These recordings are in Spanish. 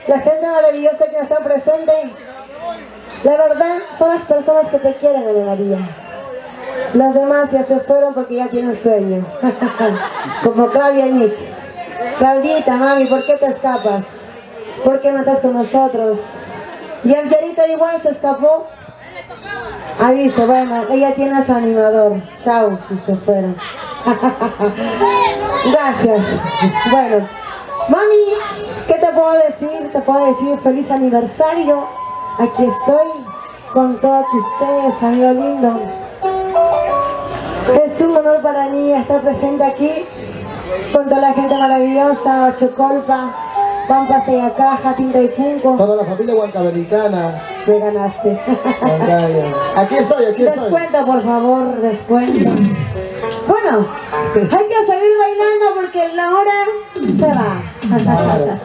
La gente maravillosa que está presente, la verdad son las personas que te quieren, Ana María. Los demás ya se fueron porque ya tienen sueño. Como Claudia y Nick. Claudita, mami, ¿por qué te escapas? ¿Por qué no estás con nosotros? Y Angelita igual se escapó. Ah, dice, bueno, ella tiene a su animador. Chao, y se fueron. Gracias. Bueno, mami, ¿qué te puedo decir? Te puedo decir feliz aniversario. Aquí estoy con todos ustedes, amigo lindo. Es un honor para mí estar presente aquí con toda la gente maravillosa, Ochocolpa, Pampas de Yacaja, Tinta y Funco. Toda la familia huancabelicana. Me ganaste. Aquí estoy, aquí estoy. Descuento, por favor, descuento. Bueno, hay que seguir bailando porque la hora se va. Claro.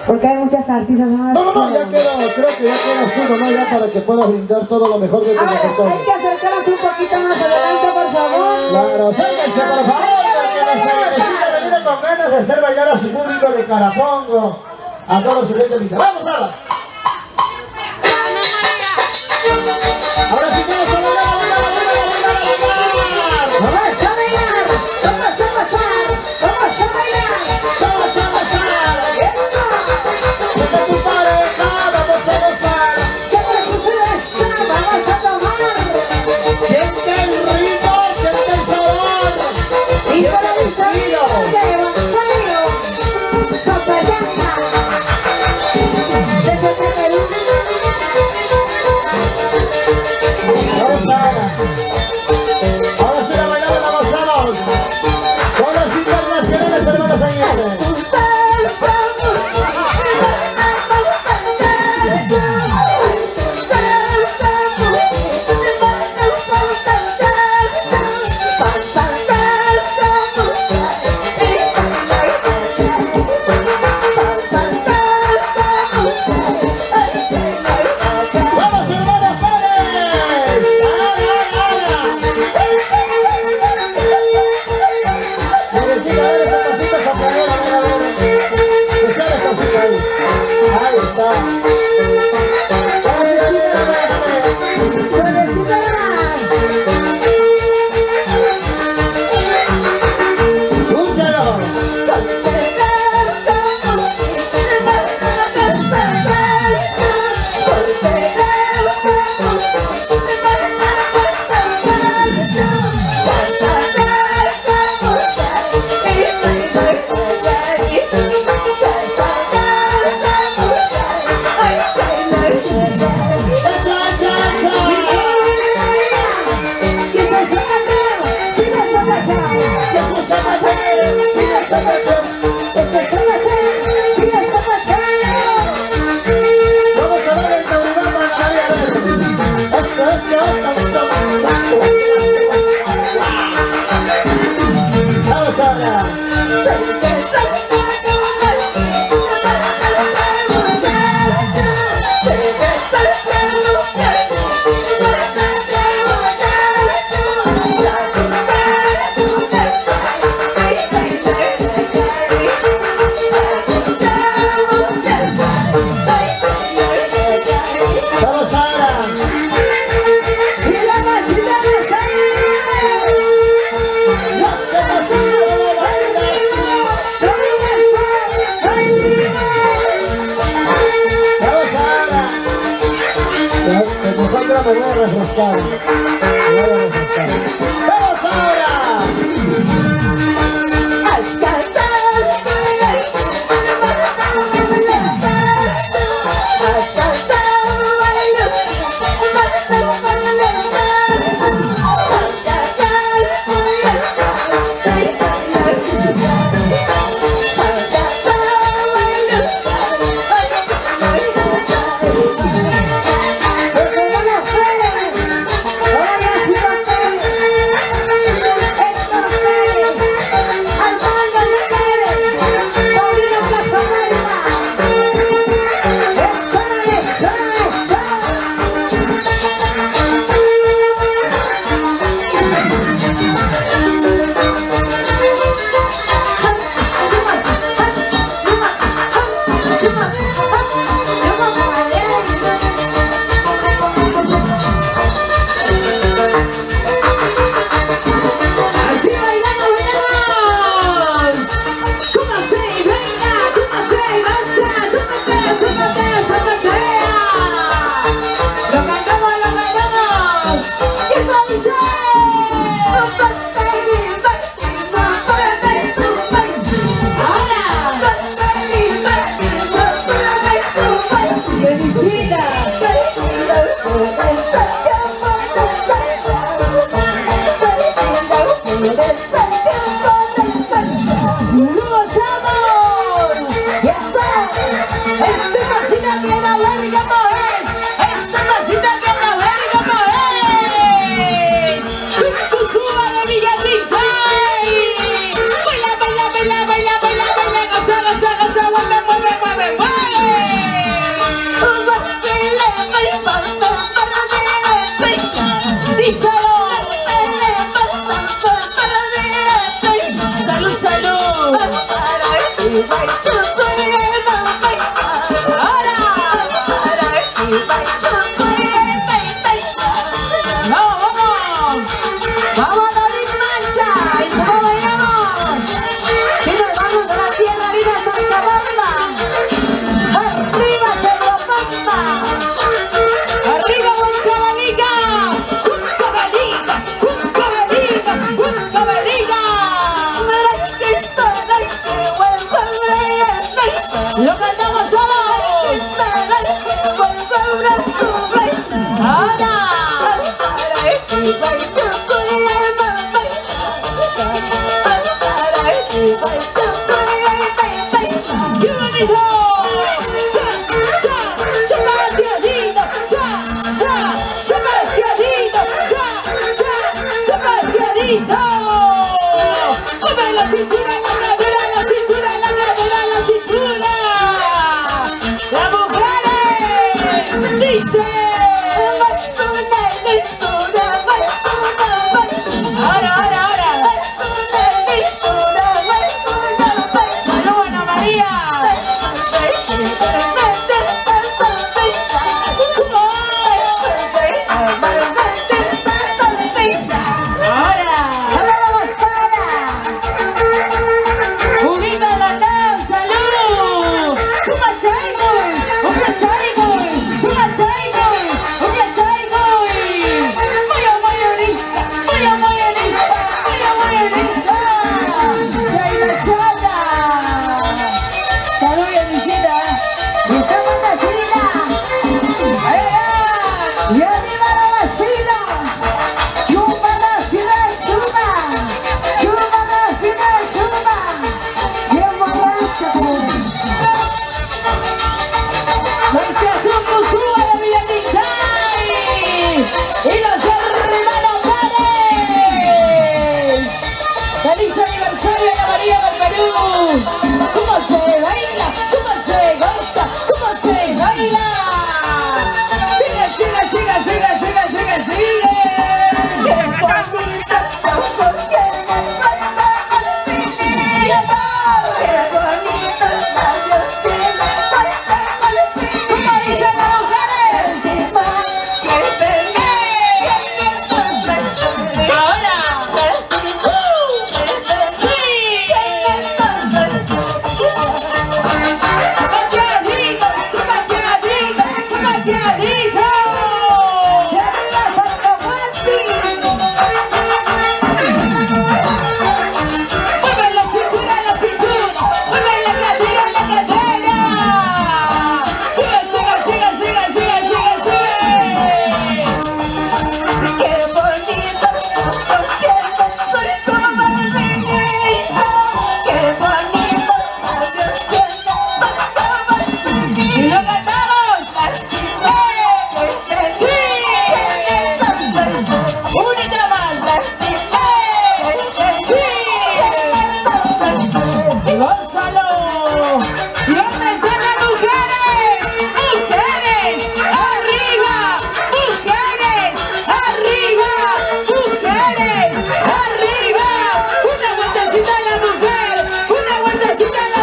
Porque hay muchas artistas más. No, ya queda, creo que ya quedas uno, ¿no? Ya para que puedas brindar todo lo mejor de tu repertorio. Hay que acercarnos un poquito más adelante, por favor. Claro, acérquense, por favor, porque la celebrecita venir con ganas de hacer bailar a su público de Carapongo, a toda su gente linda. ¡Vamos, Nada! Ahora sí vamos a bailar, a bailar, a bailar, a bailar, a bailar. Vamos a bailar, vamos a pasar, vamos a bailar, Vamos a gozar. Si con tu pareja vamos a gozar. que te gusta, vamos a tomar. Siente el ritmo, siente el sabor. Y para el sonido de Evangelio, Copayaca, desde Perú. Vamos a refrescar. Me voy a refrescar. ¡Vamos ahora!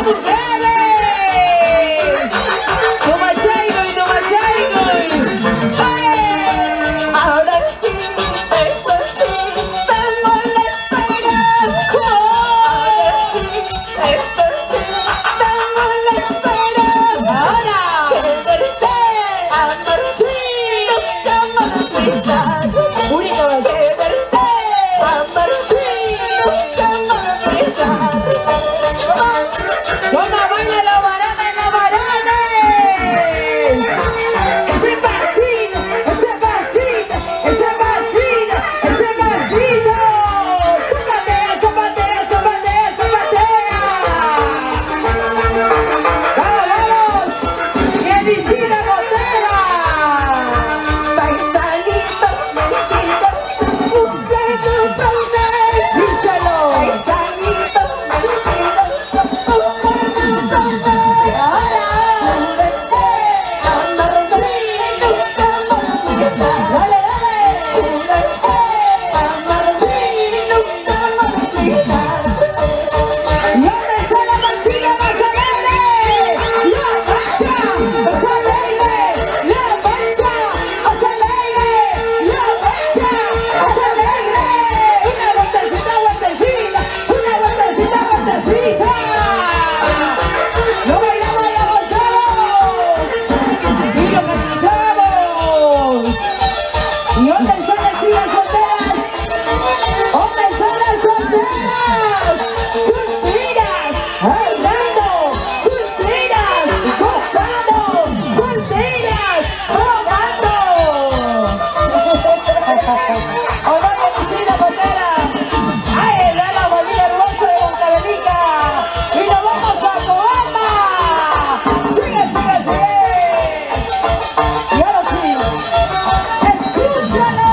mujeres! ¡Toma chaigo y toma chaigo! Ahora sí, eso sí, estamos la esperanza. Ahora sí, eso sí, estamos la esperanza. ¡Ahora! Que verte, amor, sí, nunca más olvidar. Única vez. Que verte, amor, sí, nunca más olvidar. ¡Toma, baila los varones, los varones! ¡Ese pasito, ese pasito, ese pasito, ese pasito! ¡Zapatea, zapatea, zapatea, zapatea! ¡Vamos, vamos! ¡Medicina Botera! Paisanito, mentira, cumple tu promesa. ¡Díselo! Paisanito, mentira, cumple tu promesa. ¡Ahora! ¡Dale, dale! ¡No me sale la manchita más alegre! ¡La mancha más alegre! ¡La mancha más alegre! ¡La mancha más alegre! ¡Una vueltecita, vueltecita! ¡Una vueltecita, vueltecita! ¡No bailamos y avanzamos! ¡Y lo cantamos! ¿Y dónde están las chicas solteras? ¿Dónde están las solteras? ¡Suspiras! ¡Bailando! ¡Suspiras! ¡Gozando! ¡Solteras! ¡Robando! ¡O no, Medicina Botera! ¡Ay, la bonita hermosa de Moncabenica! ¡Y nos vamos a Coama! ¡Sigue, sigue, sigue! Y ahora sí, ¡escúchalo!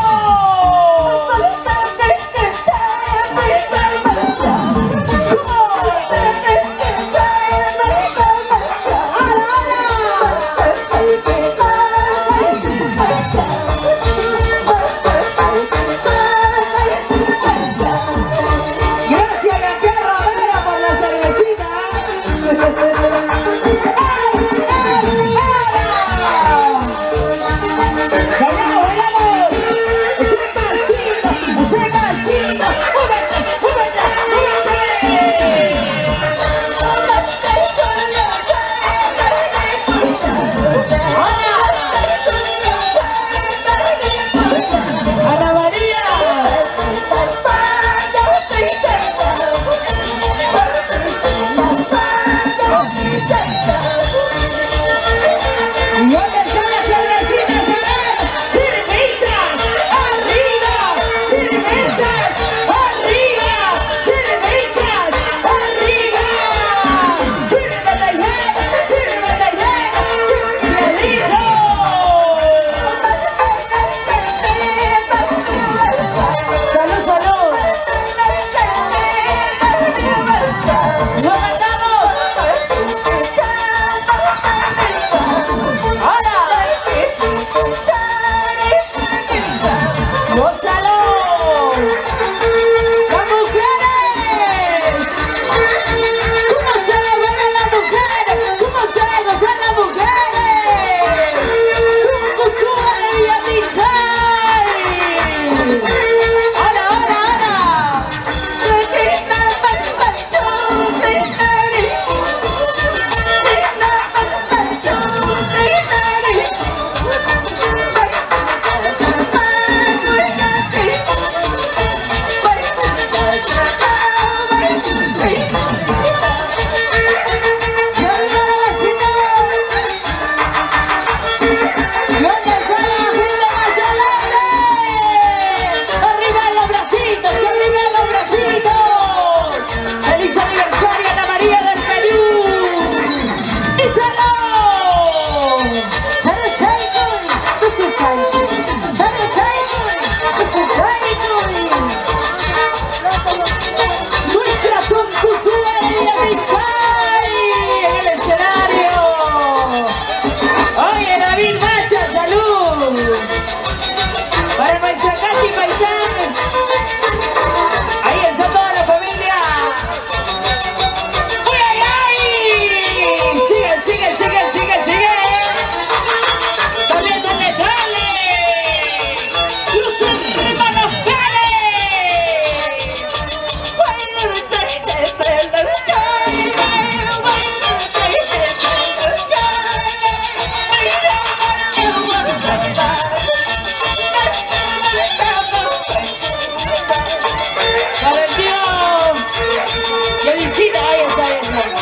Gracias, Raquel Romero, por la cervecita. ¡Bailamos, bailamos! ¡Ese pasito, ese pasito! ¡Múvete, múvete, múvete! ¡Ana María! ¿Y dónde están las cervecitas? ¡Cervezas! ¡Arriba! ¡Cervezas! ¡Arriba!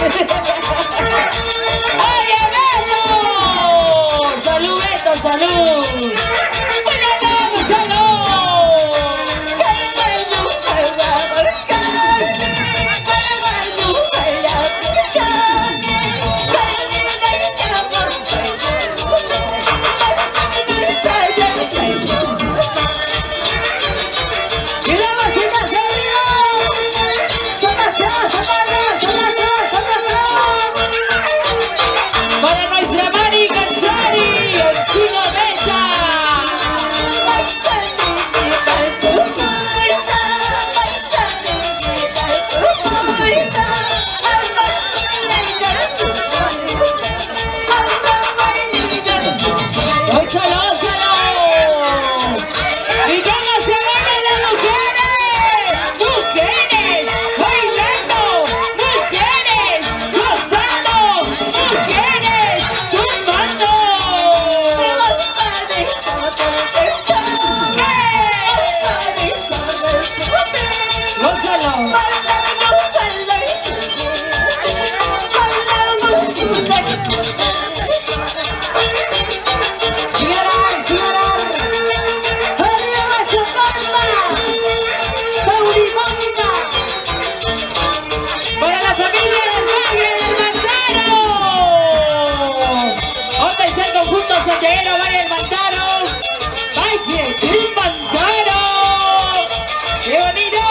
¡Oye, Beto! ¡Salud, Beto, salud! ¡Salud, salud! Para nuestra Mari Canchari, el chino Mesa. ¡Ósalo, ósalo! ¿Y cómo se bailan las mujeres? ¡Mujeres! ¡Bailando! ¡Mujeres! ¡Gozando! ¡Mujeres! ¡Tumbando! ¡Gózalo! ¡Para la familia del Valle del Mantaro! ¿Dónde está el conjunto soltero Valle del Mantaro? ¡Valle del Mantaro! ¡Qué bonito!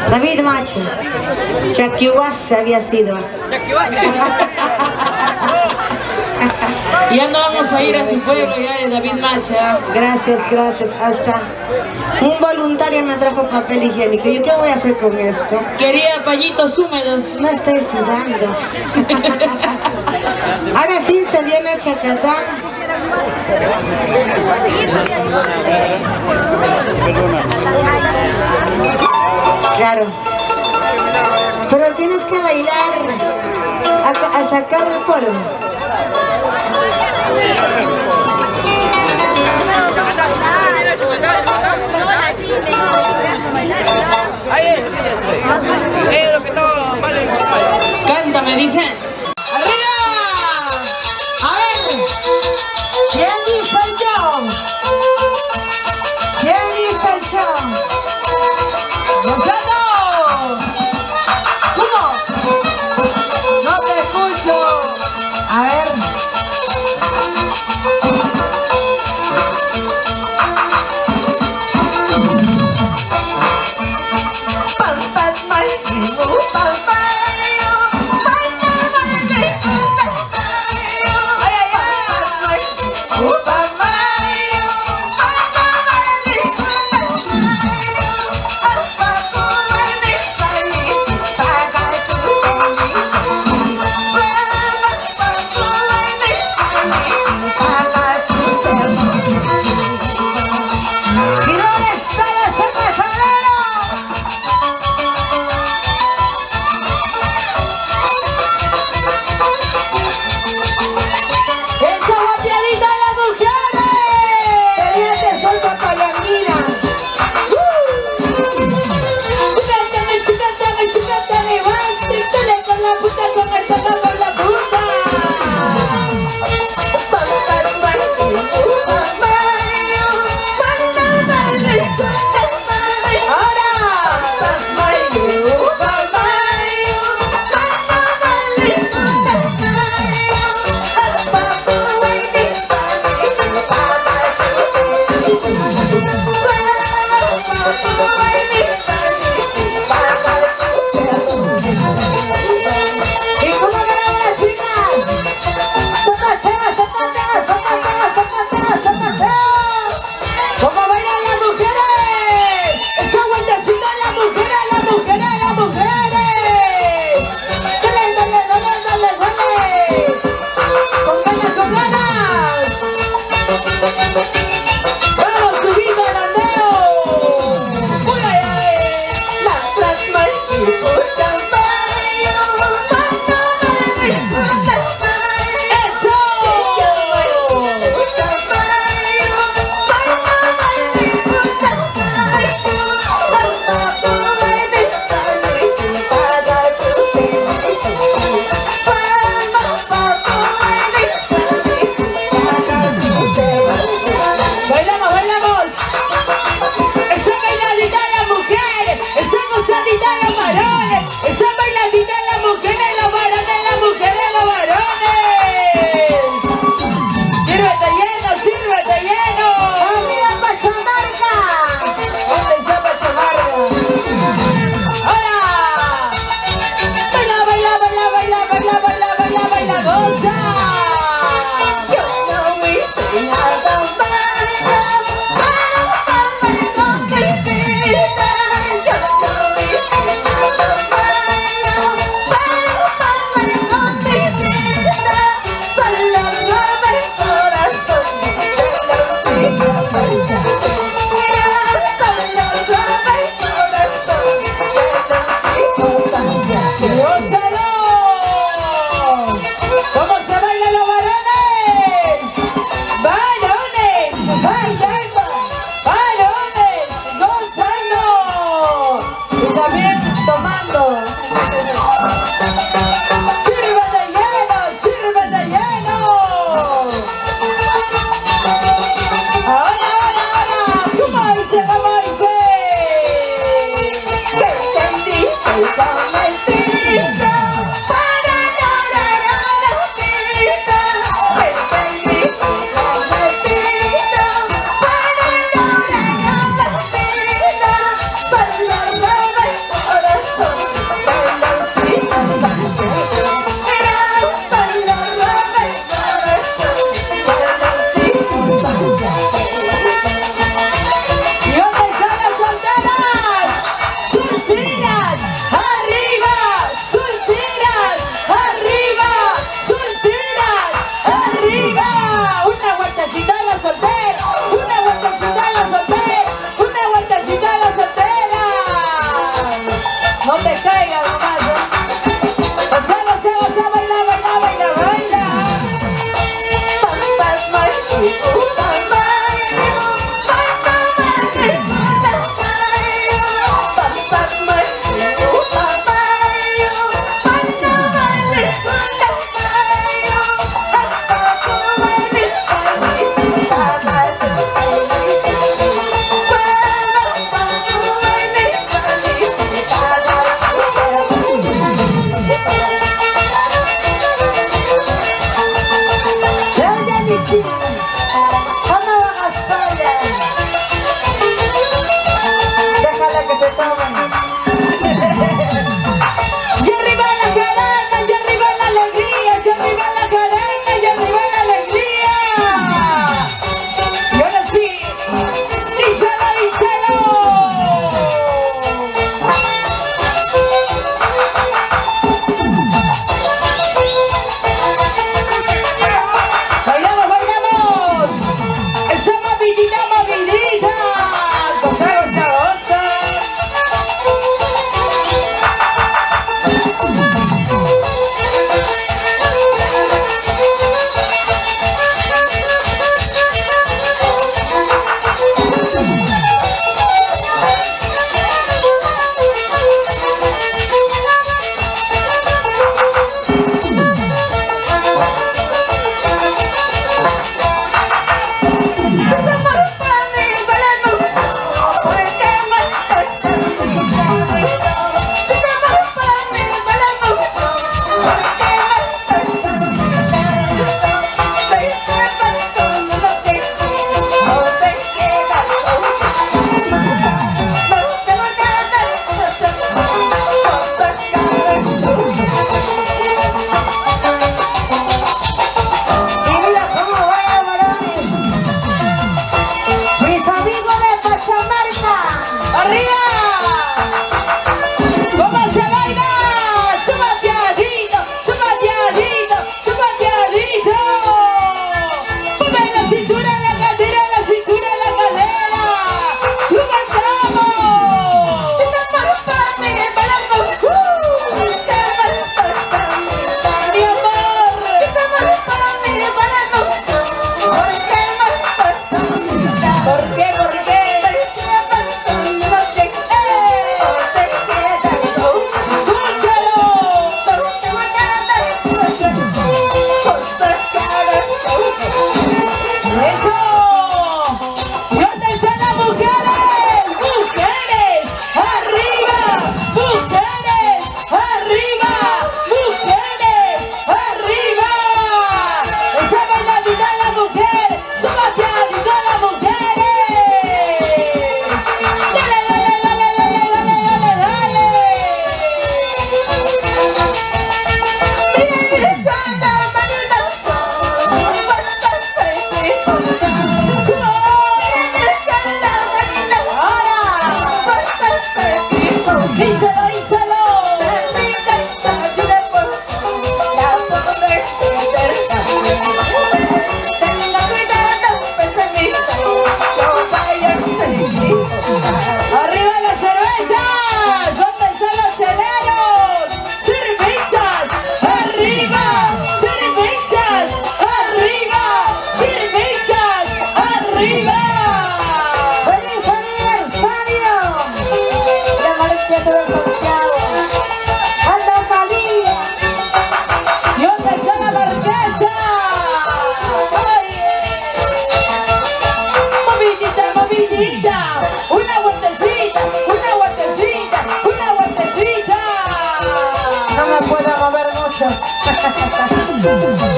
David Macho. Chaquihuas había sido. Ya no vamos a ir a su pueblo ya de David Macha. Gracias, gracias. Hasta un voluntario me trajo papel higiénico. ¿Yo qué voy a hacer con esto? Quería pañitos húmedos. No estoy sudando. Ahora sí se viene Chacatán. Claro. Pero tienes que bailar a sacar el polvo. Canta, me dice. ¡Arriba! A ver, ¿quién dice el show? ¿Quién dice el show? ¡Gonzalo! ¿Cómo? No te escucho. A ver. No te caigas nomás, ¿eh? Baila, baila, baila, baila, baila.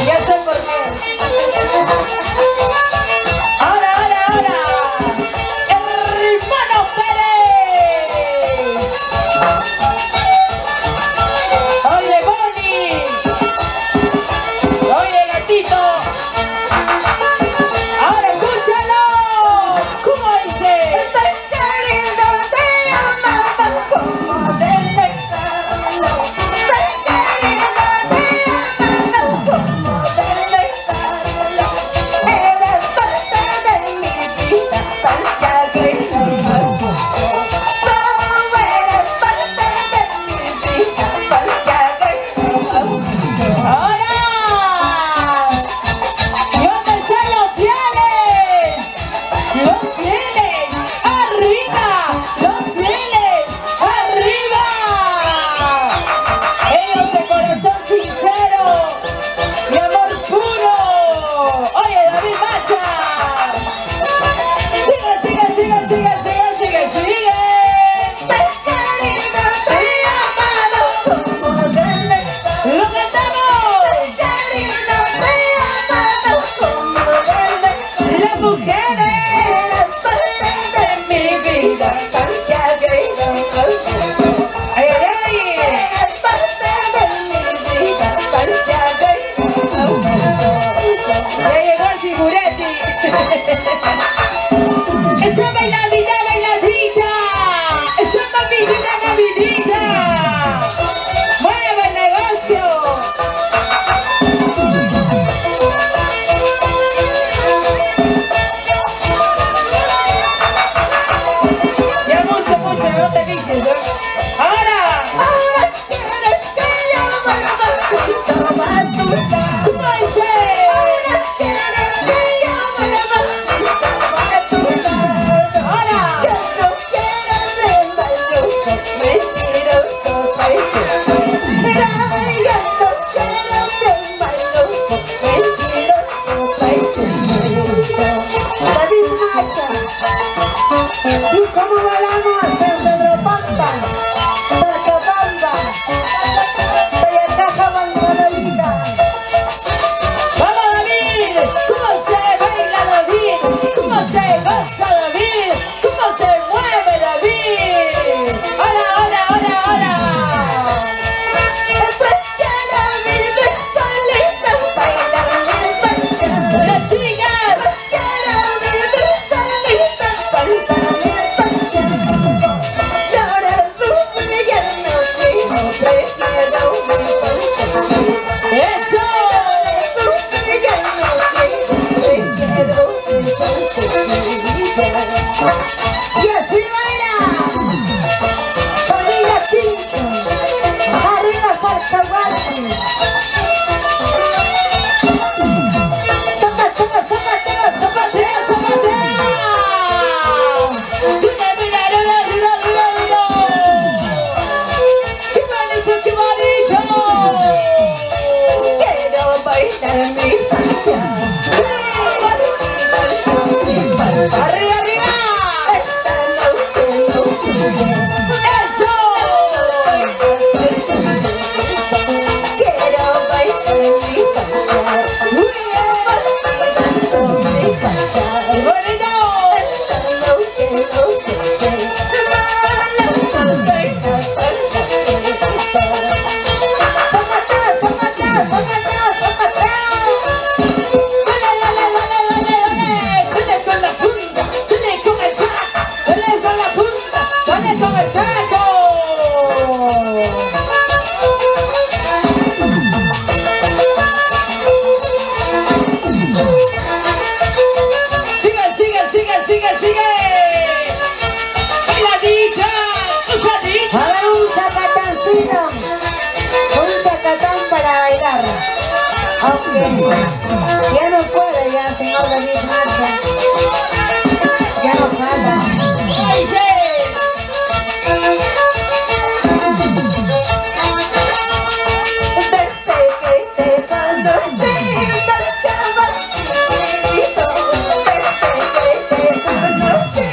Ya sé por qué. Ahora, ahora, ahora. Hermano Pérez. Oye, Bonnie. Oye, gatito. Ahora escúchalo. ¿Cómo dice? Estoy queriendo te amaba como del extraño. Estoy queriendo te amaba como del ¿Y cómo bailamos en Pedro Pampa? Salcapamba, Payacaja, Banguadalita. ¡Vamos, David! ¿Cómo se baila David? ¿Cómo se goza David? ¿Cómo se mueve David? ¡Hola, hola, hola, hola! ¡Las chicas! ¡Eso! Y así baila Familia Pinto, arriba Salcahuasi. Sopa, sopa, sopa, sopa, sopa. ¡Zapatea, zapatea! ¡Dura, dura, dura, dura, dura, dura! ¡Qué bonito, qué bonito! Quiero bailar mi salsa. ¡Arriba, arriba! Esta noche no quiero. ¡Eso! Quiero bailar mi salsa. ¡Bonito! Esta noche no quiero. ¡Dale, dale, dale, dale, dale! ¡Dale con la punta! ¡Dale con el crack! ¡Dale con la punta! ¡Dale con el taco! ¡Sigue, sigue, sigue, sigue, sigue! ¡Bailadita! ¡Usadita! A ver, un chacatancito, un chacatán para bailar. Aunque ya no puede, ya, señor David Marcha. Ya no falta. ¡Ay, sí! Desde que te conocí, marchabas chiquitito. Desde que te conocí,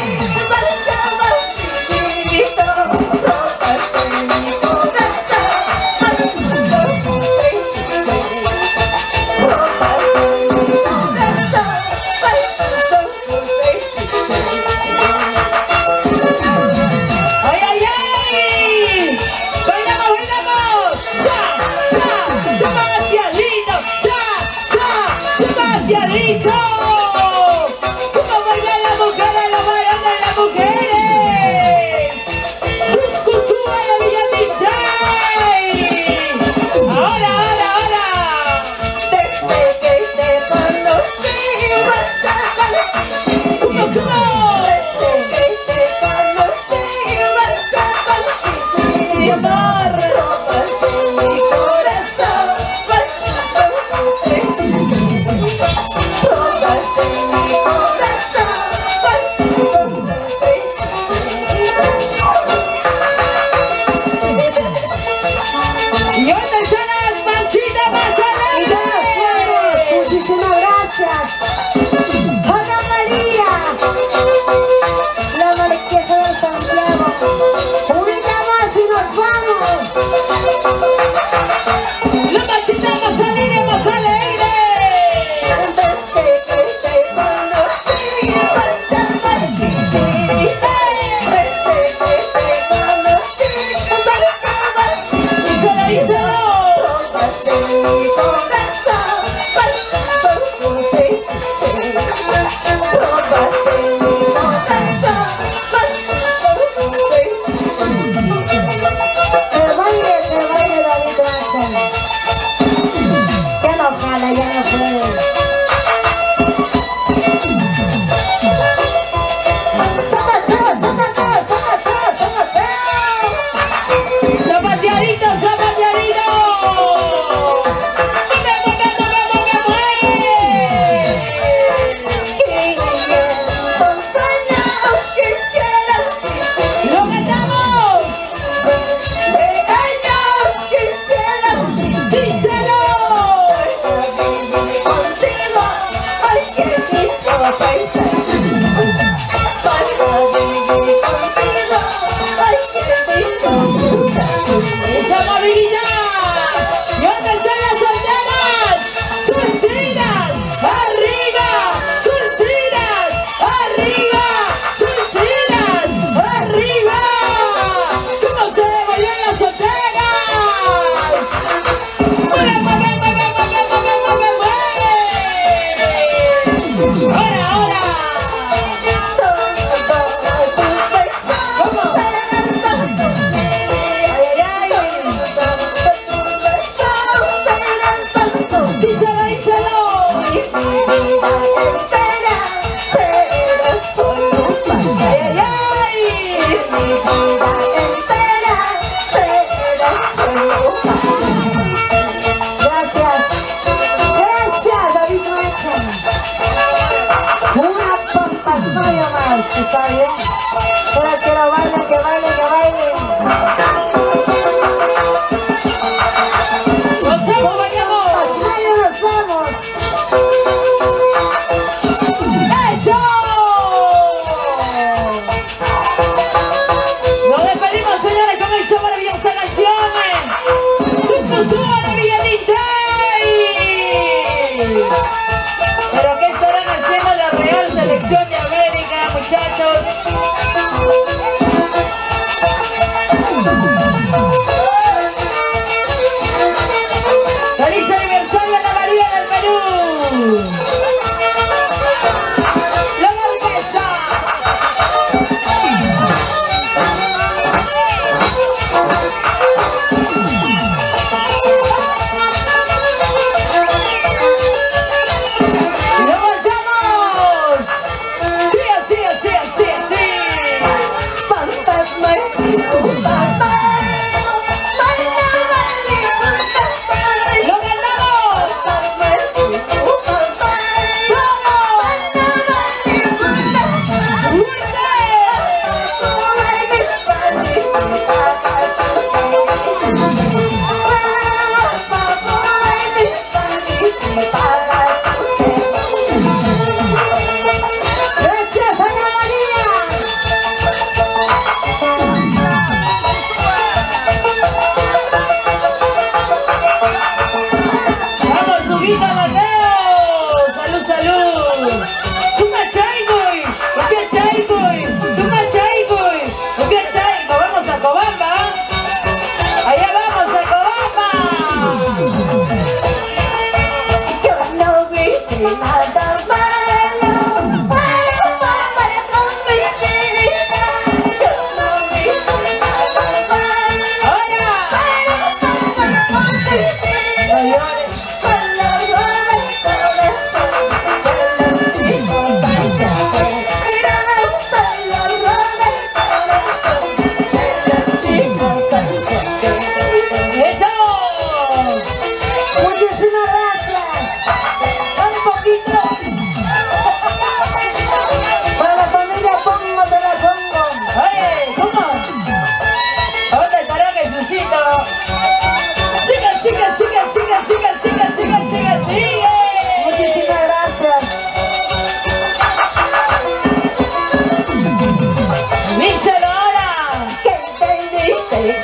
marchabas chiquitito. Robaste mi corazón, al mundo príncipe. Robaste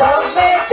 Rompe